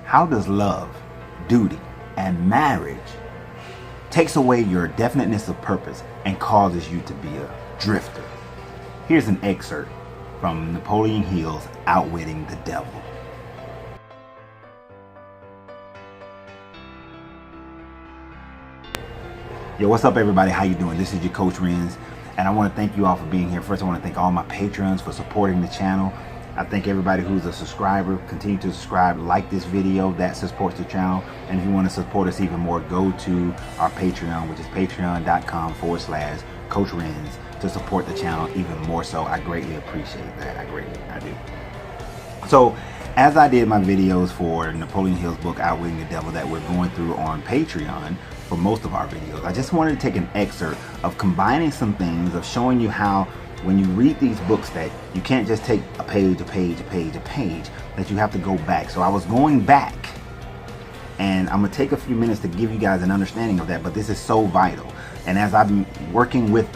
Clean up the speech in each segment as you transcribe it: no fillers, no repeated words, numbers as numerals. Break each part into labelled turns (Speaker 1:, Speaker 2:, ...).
Speaker 1: How does love, duty, and marriage takes away your definiteness of purpose and causes you to be a drifter? Here's an excerpt from Napoleon Hill's Outwitting the Devil. Yo, what's up everybody? How you doing? This is your Coach Renz, and I want to thank you all for being here. First, I want to thank all my patrons for supporting the channel. I thank everybody who's a subscriber. Continue to subscribe, like this video. That supports the channel. And if you want to support us even more, go to our Patreon, which is patreon.com/Coach Renz, to support the channel even more so. I greatly appreciate that. I do. So, as I did my videos for Napoleon Hill's book, Outwitting the Devil, that we're going through on Patreon for most of our videos, I just wanted to take an excerpt of combining some things, of showing you how when you read these books that you can't just take a page, that you have to go back. So I was going back, and I'm going to take a few minutes to give you guys an understanding of that, but this is so vital. And as I'm working with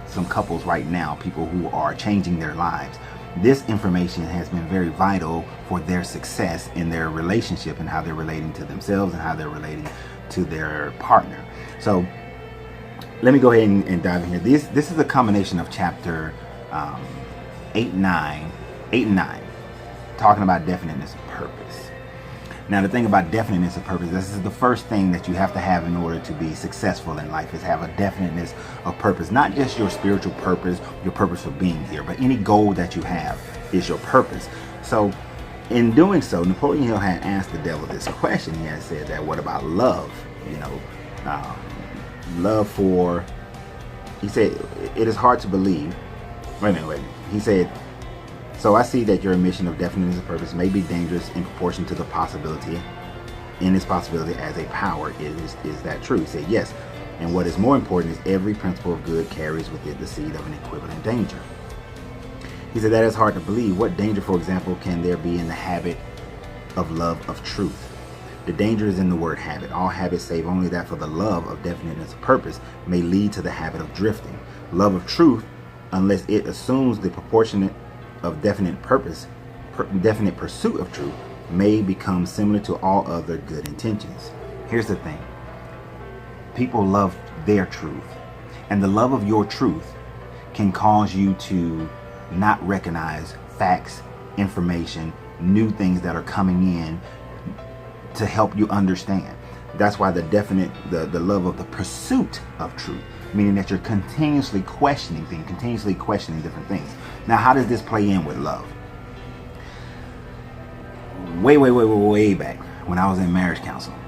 Speaker 1: some couples right now, people who are changing their lives, this information has been very vital for their success in their relationship and how they're relating to themselves and how they're relating to their partner. So let me go ahead and dive in here. This is a combination of chapter 8 and 9, talking about definiteness of purpose. Now, the thing about definiteness of purpose, this is the first thing that you have to have in order to be successful in life, is have a definiteness of purpose. Not just your spiritual purpose, your purpose for being here, but any goal that you have is your purpose. So in doing so, Napoleon Hill had asked the devil this question. He had said that, what about love? You know, love for, he said, it is hard to believe. Wait a minute. He said, so I see that your admission of definiteness of purpose may be dangerous in proportion to the possibility, in its possibility as a power. Is that true? He said, yes. And what is more important is every principle of good carries with it the seed of an equivalent danger. He said that is hard to believe. What danger, for example, can there be in the habit of love of truth? The danger is in the word habit. All habits, save only that for the love of definiteness of purpose, may lead to the habit of drifting. Love of truth, unless it assumes the proportionate of definite purpose, definite pursuit of truth, may become similar to all other good intentions. Here's the thing. People love their truth, and the love of your truth can cause you to not recognize facts, information, new things that are coming in to help you understand. That's why the love of the pursuit of truth, meaning that you're continuously questioning things, continuously questioning different things. Now, how does this play in with love? Way back when I was in marriage counseling,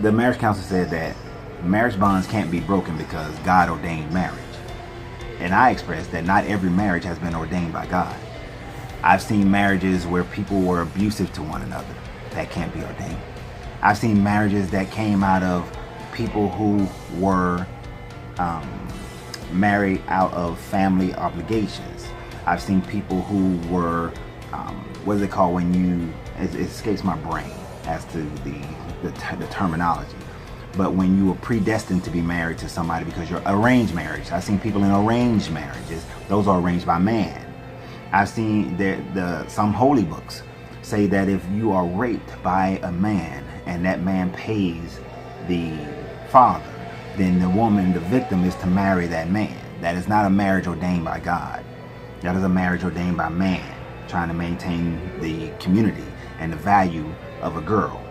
Speaker 1: the marriage counselor said that marriage bonds can't be broken because God ordained marriage. And I expressed that not every marriage has been ordained by God. I've seen marriages where people were abusive to one another. That can't be ordained. I've seen marriages that came out of people who were married out of family obligations. I've seen people who were, what is it called when you, it escapes my brain as to the terminology, but when you were predestined to be married to somebody because you're arranged marriage. I've seen people in arranged marriages. Those are arranged by man. I've seen some holy books say that if you are raped by a man and that man pays the father, then the woman, the victim, is to marry that man. That is not a marriage ordained by God. That is a marriage ordained by man, trying to maintain the community and the value of a girl.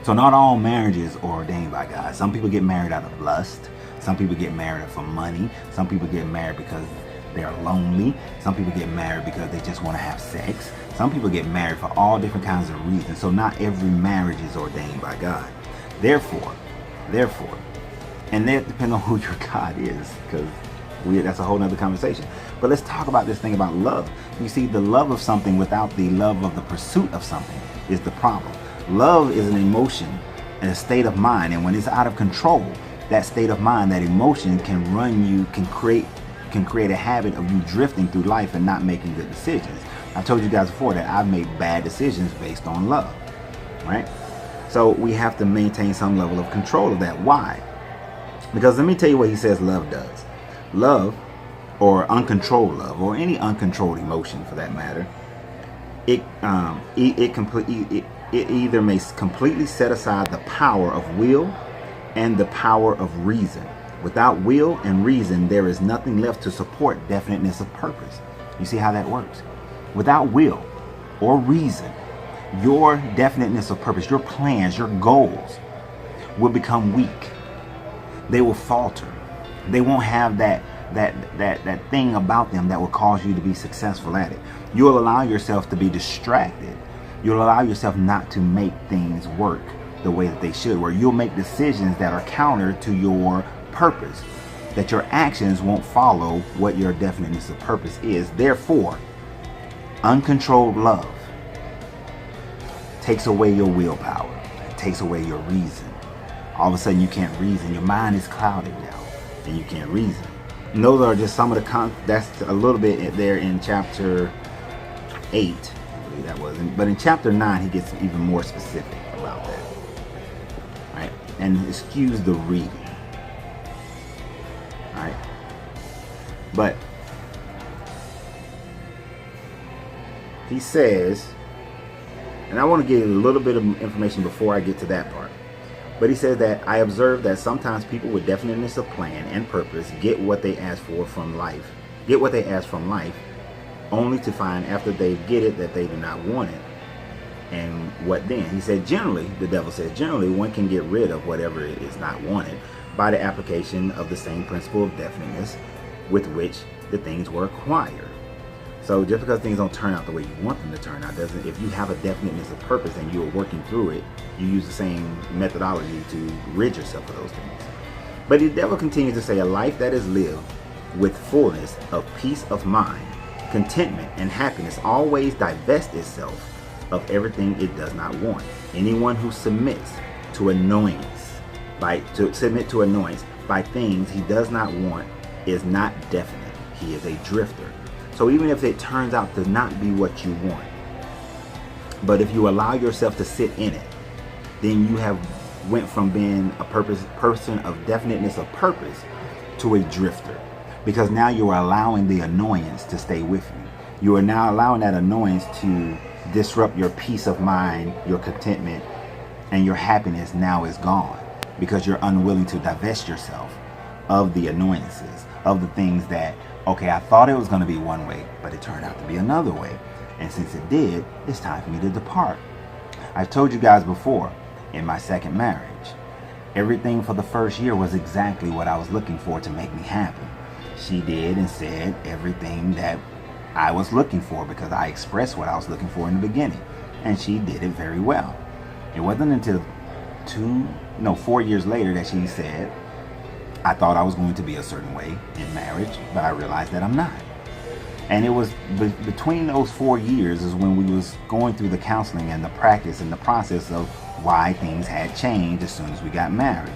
Speaker 1: So not all marriages are ordained by God. Some people get married out of lust. Some people get married for money. Some people get married because they're lonely. Some people get married because they just want to have sex. Some people get married for all different kinds of reasons. So not every marriage is ordained by God. Therefore, and that depends on who your God is, because that's a whole nother conversation. But let's talk about this thing about love. You see, the love of something without the love of the pursuit of something is the problem. Love is an emotion and a state of mind, and when it's out of control, that state of mind, that emotion can create a habit of you drifting through life and not making good decisions. I told you guys before that I've made bad decisions based on love, right? So we have to maintain some level of control of that. Why? Because let me tell you what he says love does. Love, or uncontrolled love, or any uncontrolled emotion for that matter, it either may completely set aside the power of will and the power of reason. Without will and reason, there is nothing left to support definiteness of purpose. You see how that works? Without will or reason, your definiteness of purpose, your plans, your goals will become weak. They will falter. They won't have that thing about them that will cause you to be successful at it. You'll allow yourself to be distracted. You'll allow yourself not to make things work the way that they should, where you'll make decisions that are counter to your purpose, that your actions won't follow what your definiteness of purpose is. Therefore, uncontrolled love takes away your willpower. It takes away your reason. All of a sudden you can't reason. Your mind is clouded now and you can't reason. And those are just some of the that's a little bit there in chapter 8. I believe that was. But in chapter 9 he gets even more specific about that. Right? And excuse the reading. Right? But he says, and I want to give you a little bit of information before I get to that part. But he says that I observe that sometimes people with definiteness of plan and purpose get what they ask for from life, only to find after they get it that they do not want it. And what then? He said generally, the devil says, generally one can get rid of whatever is not wanted by the application of the same principle of definiteness with which the things were acquired. So just because things don't turn out the way you want them to turn out doesn't, if you have a definiteness of purpose and you're working through it, you use the same methodology to rid yourself of those things. But the devil continues to say a life that is lived with fullness of peace of mind, contentment, and happiness always divests itself of everything it does not want. Anyone who submits to annoyance by things he does not want is not definite. He is a drifter. So even if it turns out to not be what you want, but if you allow yourself to sit in it, then you have went from being a person of definiteness of purpose to a drifter, because now you are allowing the annoyance to stay with you. You are now allowing that annoyance to disrupt your peace of mind, your contentment, and your happiness now is gone because you're unwilling to divest yourself of the annoyances, of the things that, okay, I thought it was going to be one way, but it turned out to be another way. And since it did, it's time for me to depart. I've told you guys before, in my second marriage, everything for the first year was exactly what I was looking for to make me happy. She did and said everything that I was looking for because I expressed what I was looking for in the beginning. And she did it very well. It wasn't until 4 years later that she said, I thought I was going to be a certain way in marriage, but I realized that I'm not. And it was between those 4 years is when we was going through the counseling and the practice and the process of why things had changed as soon as we got married.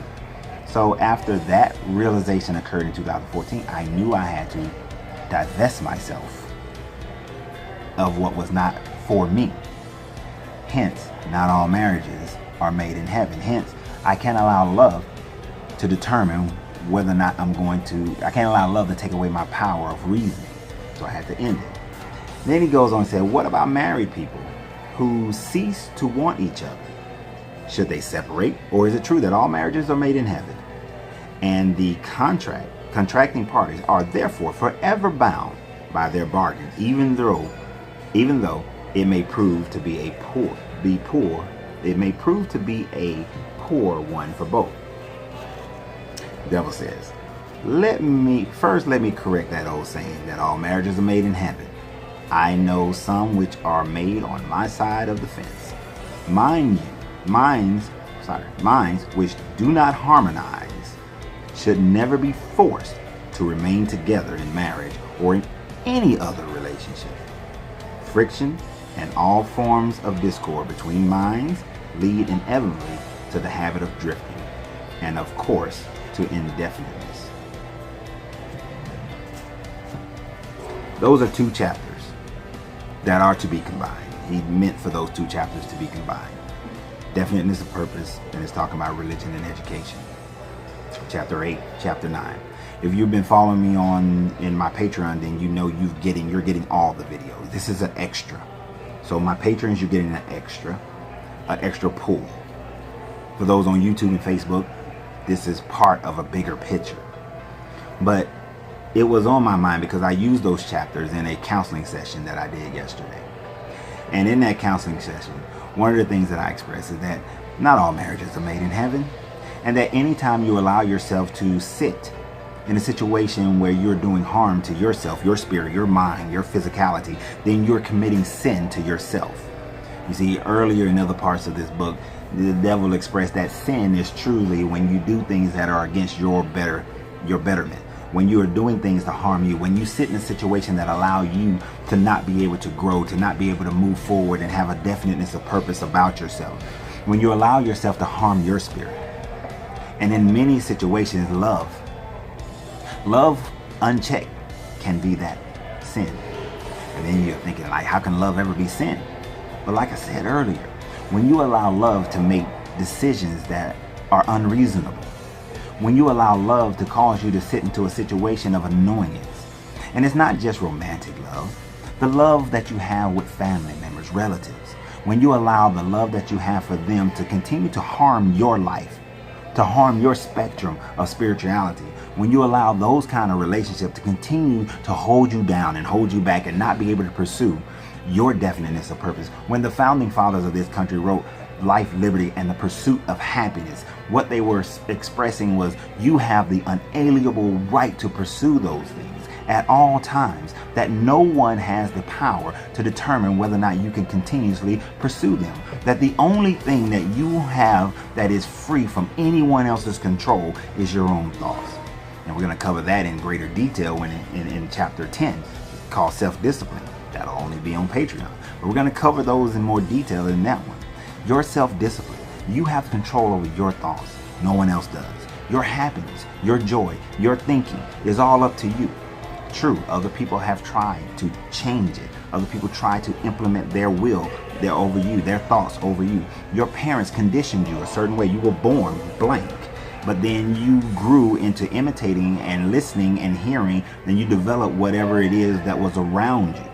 Speaker 1: So after that realization occurred in 2014, I knew I had to divest myself of what was not for me. Hence, not all marriages are made in heaven. Hence, I can't allow love to determine whether or not I can't allow love to take away my power of reasoning. So I had to end it. Then he goes on and said, what about married people who cease to want each other? Should they separate? Or is it true that all marriages are made in heaven? And the contracting parties are therefore forever bound by their bargains, even though it may prove to be a poor one for both. The devil says, let me correct that old saying that all marriages are made in heaven. I know some which are made on my side of the fence. Minds which do not harmonize should never be forced to remain together in marriage or in any other relationship. Friction and all forms of discord between minds lead inevitably to the habit of drifting, and of course to indefiniteness. Those are 2 chapters that are to be combined. He meant for those 2 chapters to be combined. Definiteness of purpose, and it's talking about religion and education. Chapter 8, chapter 9. If you've been following me in my Patreon, then you know you're getting all the videos. This is an extra. So my patrons, you're getting an extra. an extra pull. For those on YouTube and Facebook, this is part of a bigger picture. But it was on my mind because I used those chapters in a counseling session that I did yesterday. And in that counseling session, one of the things that I expressed is that not all marriages are made in heaven, and that anytime you allow yourself to sit in a situation where you're doing harm to yourself, your spirit, your mind, your physicality, then you're committing sin to yourself. You see, earlier in other parts of this book, the devil expressed that sin is truly when you do things that are against your betterment. When you are doing things to harm you, when you sit in a situation that allow you to not be able to grow, to not be able to move forward and have a definiteness of purpose about yourself. When you allow yourself to harm your spirit. And in many situations, love unchecked can be that sin. And then you're thinking, like, how can love ever be sin? But like I said earlier, when you allow love to make decisions that are unreasonable, when you allow love to cause you to sit into a situation of annoyance, and it's not just romantic love, the love that you have with family members, relatives, when you allow the love that you have for them to continue to harm your life, to harm your spectrum of spirituality, when you allow those kind of relationships to continue to hold you down and hold you back and not be able to pursue your definiteness of purpose. When the founding fathers of this country wrote life, liberty, and the pursuit of happiness, what they were expressing was you have the unalienable right to pursue those things at all times, that no one has the power to determine whether or not you can continuously pursue them, that the only thing that you have that is free from anyone else's control is your own thoughts. And we're going to cover that in greater detail when in chapter 10 called self-discipline. That'll only be on Patreon, but we're going to cover those in more detail in that one. Your self-discipline. You have control over your thoughts. No one else does. Your happiness, your joy, your thinking is all up to you. True, other people have tried to change it. Other people try to implement their will over you, their thoughts over you. Your parents conditioned you a certain way. You were born blank, but then you grew into imitating and listening and hearing, then you developed whatever it is that was around you.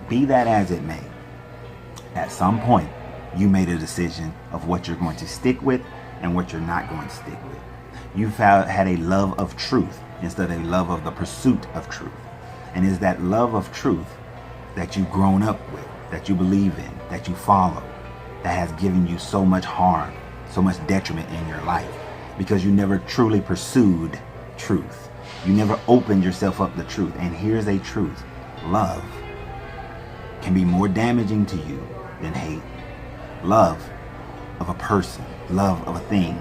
Speaker 1: Be that as it may, at some point, you made a decision of what you're going to stick with and what you're not going to stick with. You've had a love of truth instead of a love of the pursuit of truth. And it's that love of truth that you've grown up with, that you believe in, that you follow, that has given you so much harm, so much detriment in your life, because you never truly pursued truth. You never opened yourself up to truth. And here's a truth. Love can be more damaging to you than hate. Love of a person, love of a thing,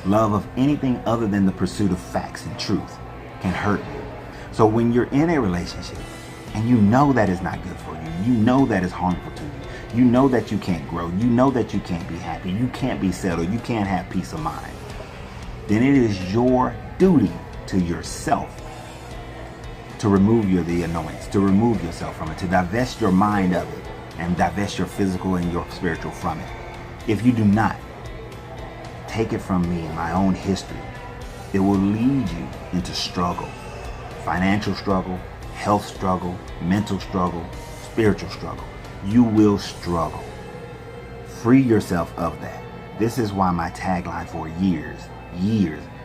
Speaker 1: love of anything other than the pursuit of facts and truth can hurt you. So when you're in a relationship and you know that is not good for you, you know that is harmful to you, you know that you can't grow, you know that you can't be happy, you can't be settled, you can't have peace of mind, then it is your duty to yourself to remove the annoyance, to remove yourself from it, to divest your mind of it, and divest your physical and your spiritual from it. If you do not, take it from me in my own history, it will lead you into struggle, financial struggle, health struggle, mental struggle, spiritual struggle. You will struggle. Free yourself of that. This is why my tagline for years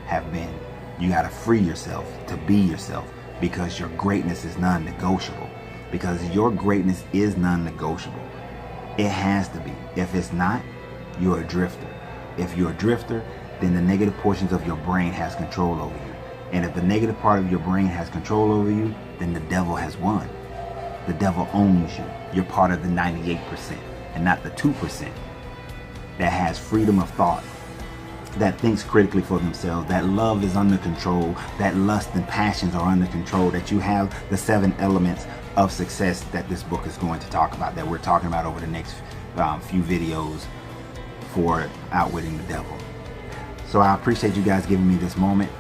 Speaker 1: have been, you got to free yourself to be yourself, because your greatness is non-negotiable. Because your greatness is non-negotiable. It has to be. If it's not, you're a drifter. If you're a drifter, then the negative portions of your brain has control over you. And if the negative part of your brain has control over you, then the devil has won. The devil owns you. You're part of the 98% and not the 2% that has freedom of thought, that thinks critically for themselves, that love is under control, that lust and passions are under control, that you have the 7 elements of success that this book is going to talk about, that we're talking about over the next few videos for outwitting the devil. So I appreciate you guys giving me this moment.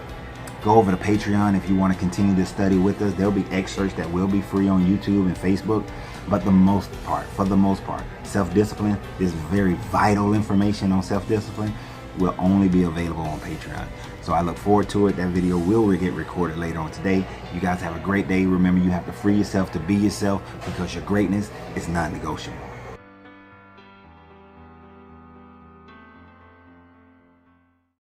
Speaker 1: Go over to Patreon if you want to continue this study with us. There'll be excerpts that will be free on YouTube and Facebook, but for the most part, self-discipline, this very vital information on self-discipline will only be available on Patreon. So I look forward to it. That video will get recorded later on today. You guys have a great day. Remember, you have to free yourself to be yourself, because your greatness is non-negotiable.